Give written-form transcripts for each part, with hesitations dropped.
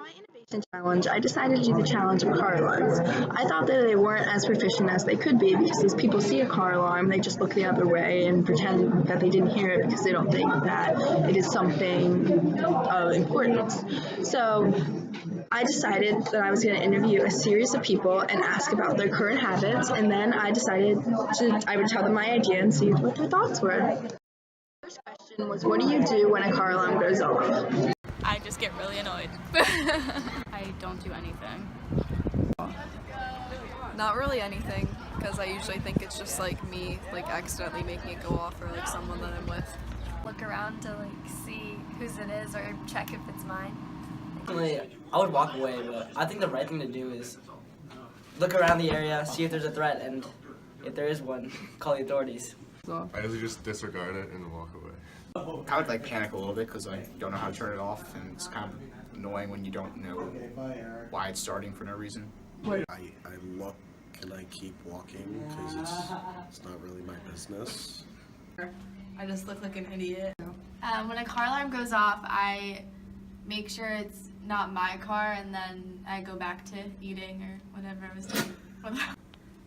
my innovation challenge, I decided to do the challenge of car alarms. I thought that they weren't as proficient as they could be because as people see a car alarm, they just look the other way and pretend that they didn't hear it because they don't think that it is something of importance. So I decided that I was going to interview a series of people and ask about their current habits, and then I decided I would tell them my idea and see what their thoughts were. First question was, what do you do when a car alarm goes off? I just get really annoyed. I don't do anything. Not really anything, because I usually think it's just like me like accidentally making it go off, or like someone that I'm with. Look around to like see whose it is or check if it's mine. I would walk away, but I think the right thing to do is look around the area, see if there's a threat, and if there is one, call the authorities. I usually just disregard it and walk away. I would like panic a little bit because I don't know how to turn it off, and it's kind of annoying when you don't know why it's starting for no reason. I look and I keep walking because it's not really my business. I just look like an idiot. When a car alarm goes off, I make sure it's not my car, and then I go back to eating or whatever I was doing.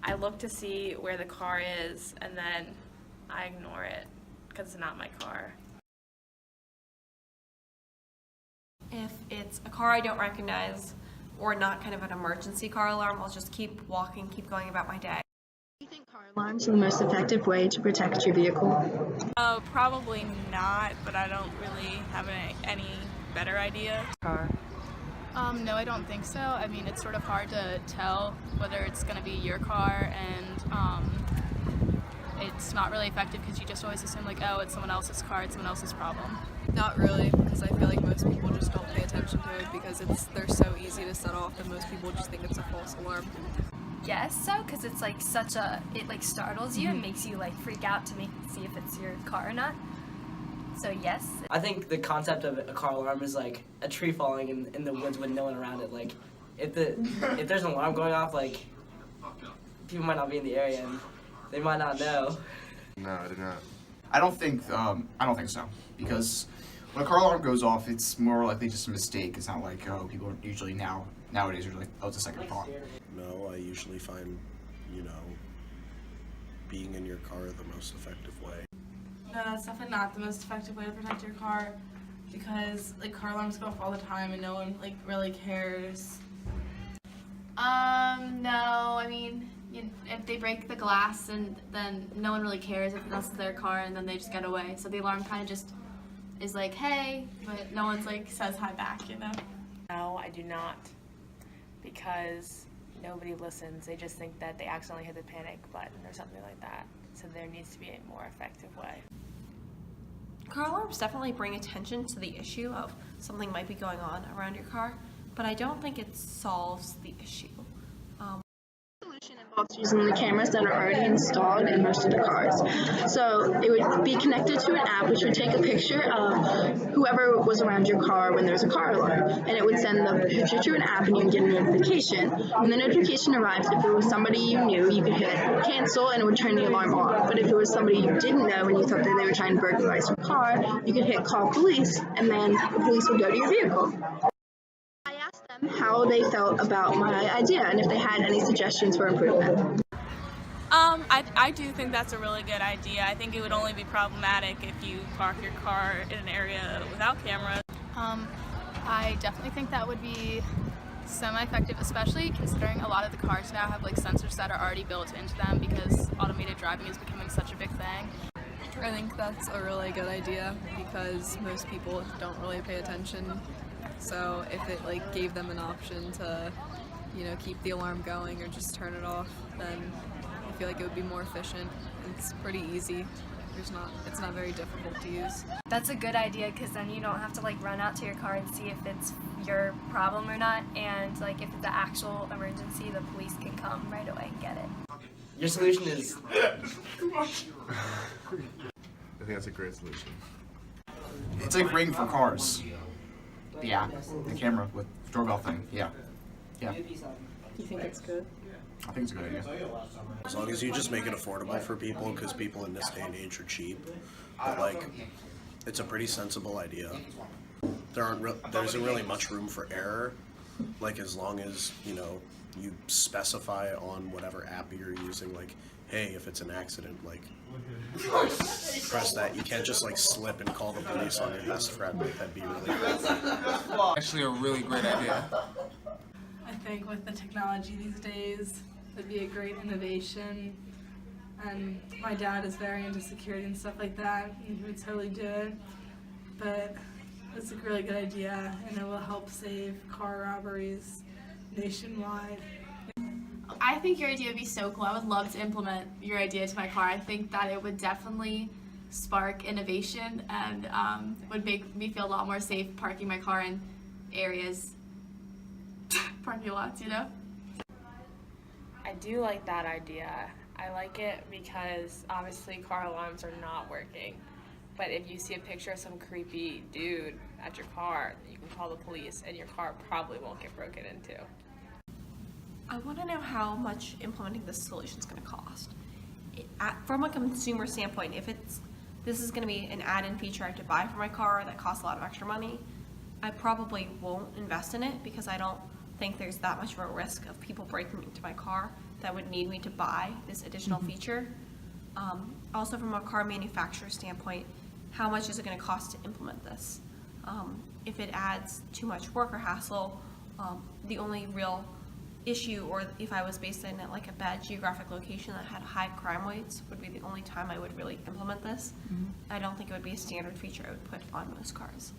I look to see where the car is, and then I ignore it because it's not my car. If it's a car I don't recognize or not kind of an emergency car alarm, I'll just keep walking, keep going about my day. Do you think car alarms are the most effective way to protect your vehicle? Probably not, but I don't really have any better idea. No, I don't think so. I mean, it's sort of hard to tell whether it's going to be your car, and it's not really effective because you just always assume like, oh, it's someone else's car, it's someone else's problem. Not really, because I feel like most people just don't pay attention to it because they're so easy to set off that most people just think it's a false alarm. Yes, so because it's like it like startles you and makes you like freak out to see if it's your car or not. So yes. I think the concept of a car alarm is like a tree falling in the woods with no one around it. Like, if there's an alarm going off, like, people might not be in the area and they might not know. No, I do not. I don't think so, because when a car alarm goes off, it's more likely just a mistake. It's not like, oh, people usually nowadays are like, oh, it's a second thought. No, I usually find, being in your car the most effective way. No, that's definitely not the most effective way to protect your car, because like car alarms go off all the time and no one like really cares. No, I mean, if they break the glass, and then no one really cares if that's their car, and then they just get away. So the alarm kind of just is like, hey, but no one's like says hi back, you know? No, I do not, because nobody listens. They just think that they accidentally hit the panic button or something like that. So there needs to be a more effective way. Car alarms definitely bring attention to the issue of something might be going on around your car, but I don't think it solves the issue. The solution involves using the cameras that are already installed in most of the cars. So it would be connected to an app which would take a picture of whoever was around your car when there was a car alarm, and it would send the picture to an app and you would get a notification. When the notification arrives, if it was somebody you knew, you could hit cancel and it would turn the alarm off. But if it was somebody you didn't know and you thought that they were trying to burglarize your car, you could hit call police, and then the police would go to your vehicle. How they felt about my idea and if they had any suggestions for improvement. I do think that's a really good idea. I think it would only be problematic if you park your car in an area without cameras. I definitely think that would be semi-effective, especially considering a lot of the cars now have like sensors that are already built into them because automated driving is becoming such a big thing. I think that's a really good idea because most people don't really pay attention. So if it like gave them an option to, keep the alarm going or just turn it off, then I feel like it would be more efficient. It's pretty easy. It's not very difficult to use. That's a good idea, because then you don't have to like run out to your car and see if it's your problem or not, and like if it's an actual emergency, the police can come right away and get it. Your solution is... I think that's a great solution. It's like Ring for cars. The app, the camera with doorbell thing. Yeah. You think it's good? I think it's a good idea. As long as you just make it affordable for people, because people in this day and age are cheap. But it's a pretty sensible idea. there isn't really much room for error. Like, as long as, you know, you specify on whatever app you're using, like, hey, if it's an accident, like, press that. You can't just, like, slip and call the police on your best friend. Like, that'd be really bad. Actually a really great idea. I think with the technology these days, it'd be a great innovation. And my dad is very into security and stuff like that, and he would totally do it. But it's a really good idea, and it will help save car robberies nationwide. I think your idea would be so cool. I would love to implement your idea to my car. I think that it would definitely spark innovation and would make me feel a lot more safe parking my car in areas, parking lots, you know? I do like that idea. I like it because obviously car alarms are not working. But if you see a picture of some creepy dude at your car, you can call the police and your car probably won't get broken into. I want to know how much implementing this solution is going to cost. From a consumer standpoint, if this is going to be an add-in feature I have to buy for my car that costs a lot of extra money, I probably won't invest in it because I don't think there's that much of a risk of people breaking into my car that would need me to buy this additional feature. Also, from a car manufacturer standpoint, how much is it going to cost to implement this? If it adds too much work or hassle, the only real issue, or if I was based in like a bad geographic location that had high crime rates, would be the only time I would really implement this. I don't think it would be a standard feature I would put on most cars.